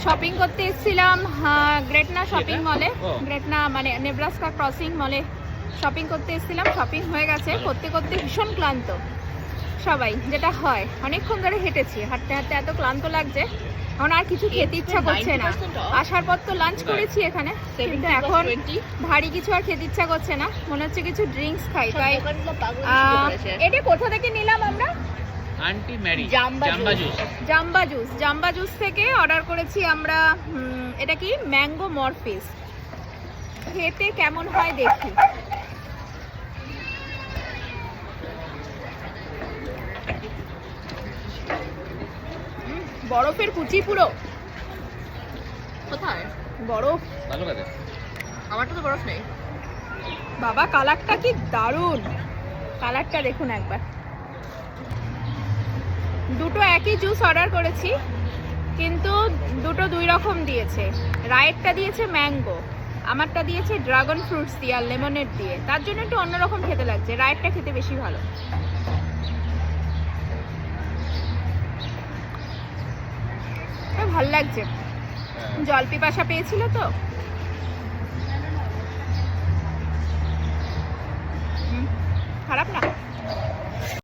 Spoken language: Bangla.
শপিং করতে এসেছিলাম গ্রেটনা শপিং মলে, গ্রেটনা মানে নেব্রাস্কা ক্রসিং মলে শপিং করতে এসেছিলাম। শপিং হয়ে গেছে, করতে করতে ভীষণ ক্লান্ত সবাই, যেটা হয় অনেকক্ষণ ধরে হেঁটেছি, হাঁটতে হাঁটতে এত ক্লান্ত লাগছে এখন আর কিছু খেতে ইচ্ছা করছে না। আসার পর তো লাঞ্চ করেছি এখানে, কিন্তু এখন ভারী কিছু আর খেতে ইচ্ছা করছে না, মনে হচ্ছে কিছু ড্রিঙ্কস খাই। তাই এটা কোথা থেকে নিলাম আমরা? আন্টি ম্যারি জাম্বা জুস থেকে অর্ডার করেছি আমরা। এটা কি ম্যাঙ্গো মরফিস, খেতে কেমন হয় দেখি। বরফের কুচি পুরো। কোথায় বরফ? ভালো লাগে। আমারটা তো বরফ নেই বাবা, কালারটা কি দারুণ, কালারটা দেখুন একবার। দুটো একই জুস অর্ডার করেছি, কিন্তু দুটো দুই রকম দিয়েছে। রায়েরটা দিয়েছে ম্যাঙ্গো, আমারটা দিয়েছে ড্রাগন ফ্রুটস দিয়ে আর লেমনেড দিয়ে, তার জন্য একটু অন্যরকম খেতে লাগছে। রায়েরটা খেতে বেশি ভালো। ভাল লাগছে, জল পিপাসা পেয়েছিল তো।